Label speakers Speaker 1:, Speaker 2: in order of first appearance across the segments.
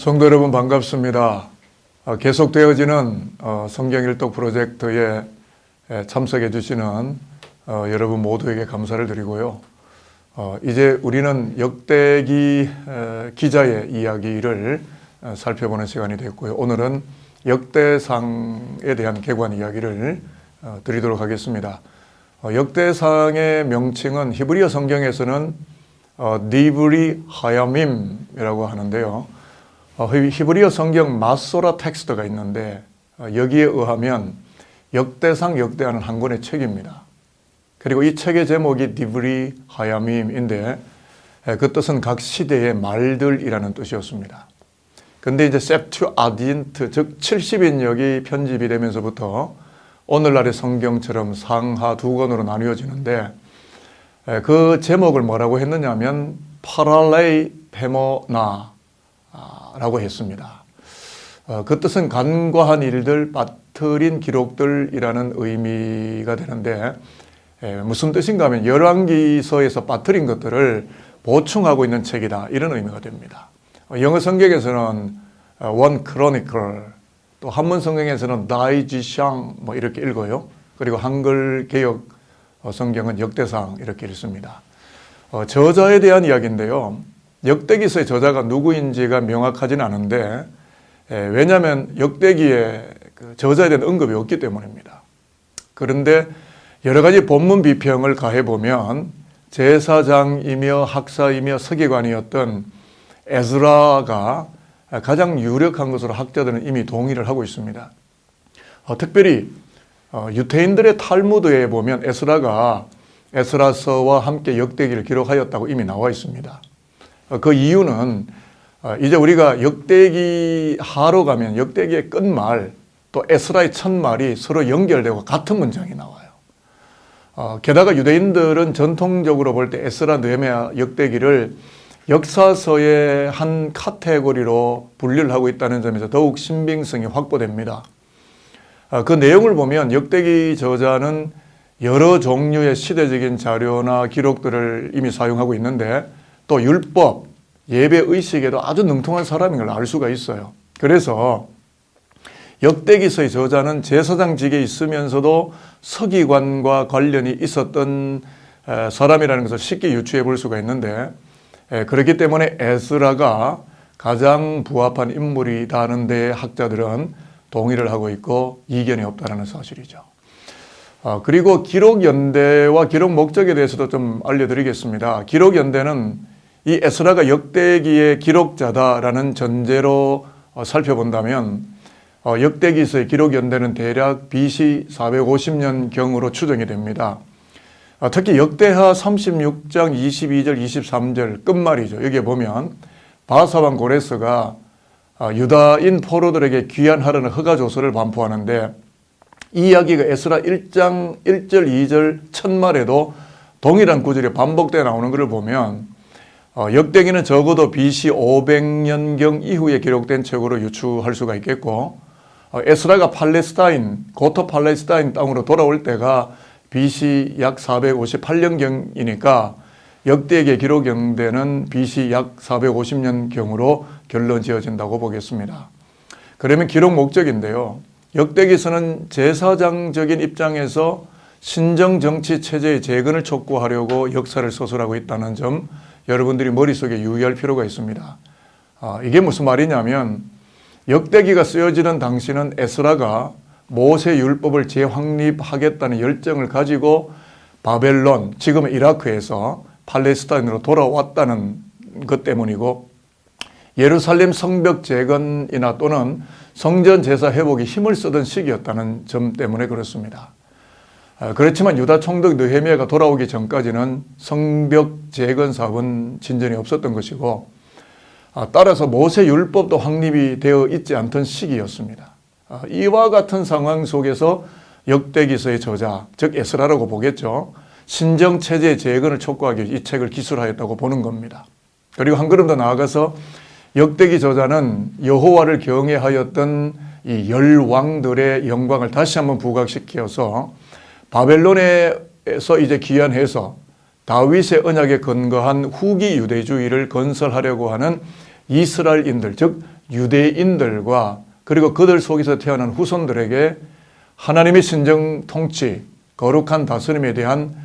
Speaker 1: 성도 여러분 반갑습니다. 계속되어지는 성경일독 프로젝트에 참석해 주시는 여러분 모두에게 감사를 드리고요. 이제 우리는 역대기 기자의 이야기를 살펴보는 시간이 됐고요. 오늘은 역대상에 대한 개관 이야기를 드리도록 하겠습니다. 역대상의 명칭은 히브리어 성경에서는 디브리 하야밈이라고 하는데요. 히브리어 성경 마소라 텍스트가 있는데 여기에 의하면 역대상 역대하는 한 권의 책입니다. 그리고 이 책의 제목이 디브리 하야밈인데 그 뜻은 각 시대의 말들이라는 뜻이었습니다. 근데 이제 septuagin트 즉 70인역이 편집이 되면서부터 오늘날의 성경처럼 상하 두 권으로 나뉘어지는데 그 제목을 뭐라고 했느냐 하면 파랄레이 페모나 라고 했습니다. 그 뜻은 간과한 일들, 빠뜨린 기록들이라는 의미가 되는데 무슨 뜻인가 하면 열왕기서에서 빠뜨린 것들을 보충하고 있는 책이다 이런 의미가 됩니다. 영어 성경에서는 One Chronicle, 또 한문 성경에서는 다이지샹 뭐 이렇게 읽어요. 그리고 한글 개역 성경은 역대상 이렇게 읽습니다. 저자에 대한 이야기인데요. 역대기서의 저자가 누구인지가 명확하지는 않은데 왜냐하면 역대기에 저자에 대한 언급이 없기 때문입니다. 그런데 여러 가지 본문 비평을 가해보면 제사장이며 학사이며 서기관이었던 에스라가 가장 유력한 것으로 학자들은 이미 동의를 하고 있습니다. 특별히 유대인들의 탈무드에 보면 에스라가 에스라서와 함께 역대기를 기록하였다고 이미 나와 있습니다. 그 이유는 이제 우리가 역대기 하로 가면 역대기의 끝말 또 에스라의 첫말이 서로 연결되고 같은 문장이 나와요. 게다가 유대인들은 전통적으로 볼 때 에스라, 느헤미야, 역대기를 역사서의 한 카테고리로 분류를 하고 있다는 점에서 더욱 신빙성이 확보됩니다. 그 내용을 보면 역대기 저자는 여러 종류의 시대적인 자료나 기록들을 이미 사용하고 있는데 또 율법, 예배 의식에도 아주 능통한 사람인 걸 알 수가 있어요. 그래서 역대기서의 저자는 제사장직에 있으면서도 서기관과 관련이 있었던 사람이라는 것을 쉽게 유추해 볼 수가 있는데 그렇기 때문에 에스라가 가장 부합한 인물이라는 데 학자들은 동의를 하고 있고 이견이 없다는 사실이죠. 그리고 기록 연대와 기록 목적에 대해서도 좀 알려드리겠습니다. 기록 연대는 이 에스라가 역대기의 기록자다라는 전제로 살펴본다면 역대기서의 기록 연대는 대략 BC 450년경으로 추정이 됩니다. 특히 역대하 36장 22절 23절 끝말이죠. 여기에 보면 바사왕 고레스가 유다인 포로들에게 귀환하라는 허가조서를 반포하는데 이 이야기가 에스라 1장 1절 2절 첫말에도 동일한 구절이 반복되어 나오는 것을 보면 역대기는 적어도 BC 500년경 이후에 기록된 책으로 유추할 수가 있겠고 에스라가 팔레스타인, 고토 팔레스타인 땅으로 돌아올 때가 BC 약 458년경이니까 역대기의 기록 연대는 BC 약 450년경으로 결론 지어진다고 보겠습니다. 그러면 기록 목적인데요. 역대기서는 제사장적인 입장에서 신정 정치 체제의 재건을 촉구하려고 역사를 서술하고 있다는 점 여러분들이 머릿속에 유의할 필요가 있습니다. 이게 무슨 말이냐면 역대기가 쓰여지는 당시는 에스라가 모세 율법을 재확립하겠다는 열정을 가지고 바벨론, 지금 이라크에서 팔레스타인으로 돌아왔다는 것 때문이고 예루살렘 성벽 재건이나 또는 성전 제사 회복에 힘을 쓰던 시기였다는 점 때문에 그렇습니다. 그렇지만 유다 총독 느헤미야가 돌아오기 전까지는 성벽 재건 사업은 진전이 없었던 것이고 따라서 모세 율법도 확립이 되어 있지 않던 시기였습니다. 이와 같은 상황 속에서 역대기서의 저자, 즉 에스라라고 보겠죠. 신정체제의 재건을 촉구하기 위해 이 책을 기술하였다고 보는 겁니다. 그리고 한 걸음 더 나아가서 역대기 저자는 여호와를 경외하였던 이 열왕들의 영광을 다시 한번 부각시켜서 바벨론에서 이제 귀환해서 다윗의 언약에 근거한 후기 유대주의를 건설하려고 하는 이스라엘인들, 즉 유대인들과 그리고 그들 속에서 태어난 후손들에게 하나님의 신정 통치, 거룩한 다스림에 대한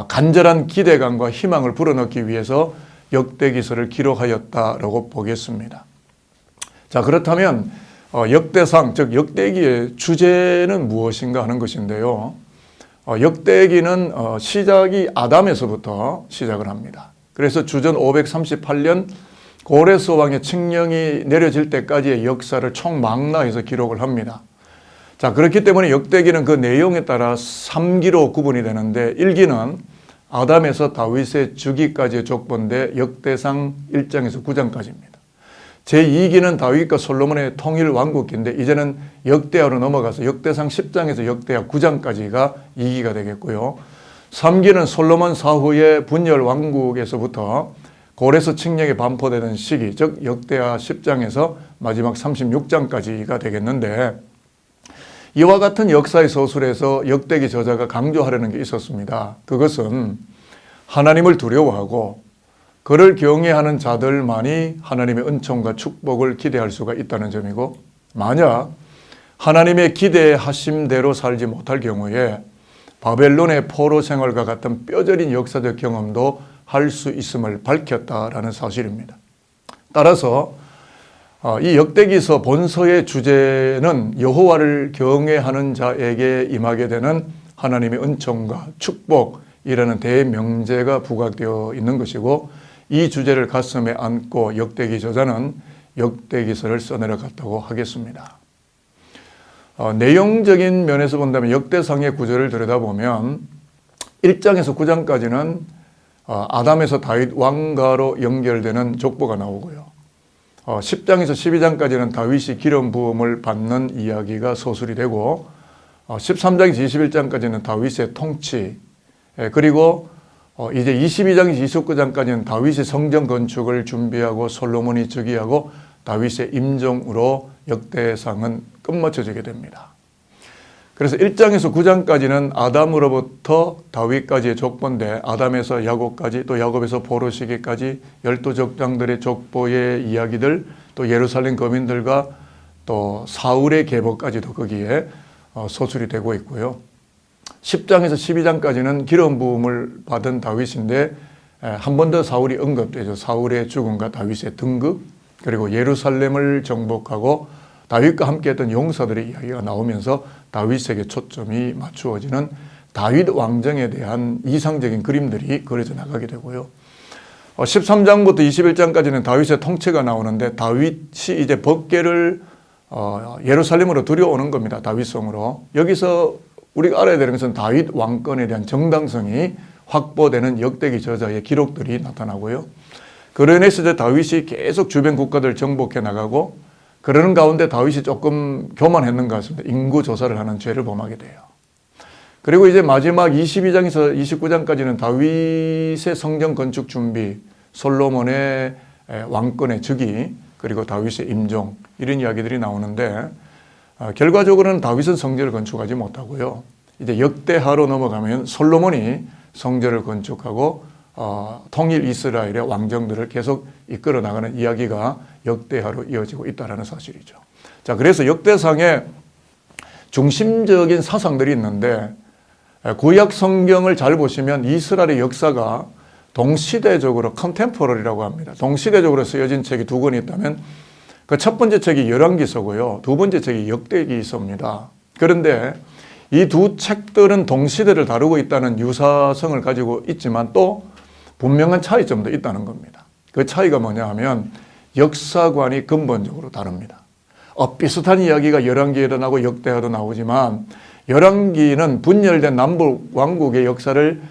Speaker 1: 간절한 기대감과 희망을 불어넣기 위해서 역대기서를 기록하였다라고 보겠습니다. 자, 그렇다면 역대상, 즉 역대기의 주제는 무엇인가 하는 것인데요. 역대기는 시작이 아담에서부터 시작을 합니다. 그래서 주전 538년 고레스 왕의 칙령이 내려질 때까지의 역사를 총망라해서 기록을 합니다. 자, 그렇기 때문에 역대기는 그 내용에 따라 3기로 구분이 되는데 1기는 아담에서 다윗의 주기까지의 족보인데 역대상 1장에서 9장까지입니다. 제2기는 다윗과 솔로몬의 통일 왕국기인데 이제는 역대하로 넘어가서 역대상 10장에서 역대하 9장까지가 2기가 되겠고요. 3기는 솔로몬 사후의 분열 왕국에서부터 고레스 칙령이 반포되는 시기, 즉 역대하 10장에서 마지막 36장까지가 되겠는데 이와 같은 역사의 서술에서 역대기 저자가 강조하려는 게 있었습니다. 그것은 하나님을 두려워하고 그를 경외하는 자들만이 하나님의 은총과 축복을 기대할 수가 있다는 점이고, 만약 하나님의 기대하심대로 살지 못할 경우에 바벨론의 포로 생활과 같은 뼈저린 역사적 경험도 할 수 있음을 밝혔다라는 사실입니다. 따라서 이 역대기서 본서의 주제는 여호와를 경외하는 자에게 임하게 되는 하나님의 은총과 축복이라는 대명제가 부각되어 있는 것이고, 이 주제를 가슴에 안고 역대기 저자는 역대기서를 써내려갔다고 하겠습니다. 내용적인 면에서 본다면 역대상의 구조를 들여다보면 1장에서 9장까지는 아담에서 다윗 왕가로 연결되는 족보가 나오고요. 10장에서 12장까지는 다윗이 기름 부음을 받는 이야기가 서술이 되고 13장에서 21장까지는 다윗의 통치, 그리고 이제 22장에서 29장까지는 다윗이 성전 건축을 준비하고 솔로몬이 즉위하고 다윗의 임종으로 역대상은 끝마쳐지게 됩니다. 그래서 1장에서 9장까지는 아담으로부터 다윗까지의 족보인데 아담에서 야곱까지 또 야곱에서 포로 시기까지 12족장들의 족보의 이야기들, 또 예루살렘 거민들과 또 사울의 계보까지도 거기에 서술이 되고 있고요. 10장에서 12장까지는 기름 부음을 받은 다윗인데 한 번 더 사울이 언급되죠. 사울의 죽음과 다윗의 등극, 그리고 예루살렘을 정복하고 다윗과 함께했던 용사들의 이야기가 나오면서 다윗에게 초점이 맞추어지는 다윗 왕정에 대한 이상적인 그림들이 그려져 나가게 되고요. 13장부터 21장까지는 다윗의 통치가 나오는데 다윗이 이제 법궤를 예루살렘으로 들여오는 겁니다. 다윗성으로. 여기서 우리가 알아야 되는 것은 다윗 왕권에 대한 정당성이 확보되는 역대기 저자의 기록들이 나타나고요. 그로 인해서 이제 다윗이 계속 주변 국가들을 정복해 나가고, 그러는 가운데 다윗이 조금 교만했는 것 같습니다. 인구 조사를 하는 죄를 범하게 돼요. 그리고 이제 마지막 22장에서 29장까지는 다윗의 성전 건축 준비, 솔로몬의 왕권의 즉위, 그리고 다윗의 임종, 이런 이야기들이 나오는데 결과적으로는 다윗은 성전을 건축하지 못하고요. 이제 역대하로 넘어가면 솔로몬이 성전을 건축하고 통일 이스라엘의 왕정들을 계속 이끌어 나가는 이야기가 역대하로 이어지고 있다는 사실이죠. 자, 그래서 역대상에 중심적인 사상들이 있는데 구약 성경을 잘 보시면 이스라엘의 역사가 동시대적으로 컨템포러리라고 합니다. 동시대적으로 쓰여진 책이 두 권이 있다면 그 첫 번째 책이 열왕기서고요. 두 번째 책이 역대기서입니다. 그런데 이 두 책들은 동시대를 다루고 있다는 유사성을 가지고 있지만 또 분명한 차이점도 있다는 겁니다. 그 차이가 뭐냐 하면 역사관이 근본적으로 다릅니다. 비슷한 이야기가 열왕기에도 나오고 역대하도 나오지만 열왕기는 분열된 남북 왕국의 역사를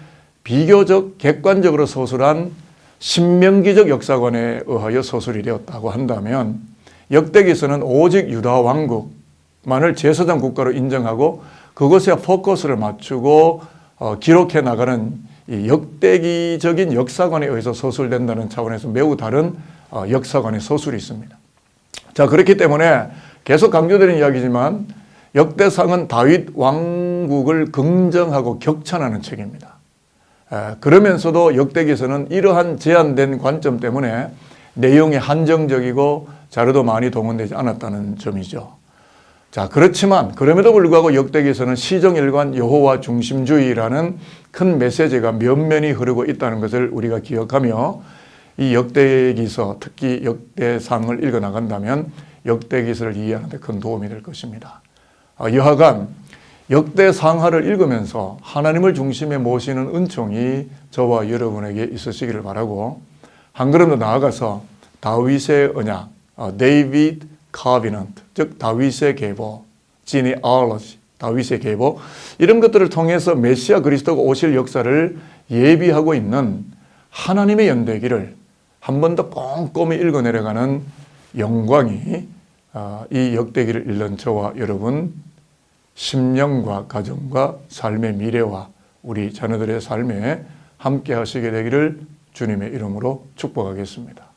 Speaker 1: 비교적 객관적으로 서술한 신명기적 역사관에 의하여 서술이 되었다고 한다면 역대기서는 오직 유다 왕국만을 제사장 국가로 인정하고 그것에 포커스를 맞추고 기록해 나가는 이 역대기적인 역사관에 의해서 서술된다는 차원에서 매우 다른 역사관의 서술이 있습니다. 자, 그렇기 때문에 계속 강조되는 이야기지만 역대상은 다윗 왕국을 긍정하고 격찬하는 책입니다. 그러면서도 역대기서는 이러한 제한된 관점 때문에 내용이 한정적이고 자료도 많이 동원되지 않았다는 점이죠. 자, 그렇지만 그럼에도 불구하고 역대기에서는 시정일관 여호와 중심주의라는 큰 메시지가 면면히 흐르고 있다는 것을 우리가 기억하며 이 역대기서, 특히 역대상을 읽어 나간다면 역대기서를 이해하는 데 큰 도움이 될 것입니다. 여하간 역대상하를 읽으면서 하나님을 중심에 모시는 은총이 저와 여러분에게 있으시기를 바라고, 한 걸음 더 나아가서 다윗의 언약, David Covenant, 즉 다윗의 계보, genealogy, 다윗의 계보, 이런 것들을 통해서 메시아 그리스도가 오실 역사를 예비하고 있는 하나님의 연대기를 한 번 더 꼼꼼히 읽어내려가는 영광이 이 역대기를 읽는 저와 여러분 심령과 가정과 삶의 미래와 우리 자녀들의 삶에 함께 하시게 되기를 주님의 이름으로 축복하겠습니다.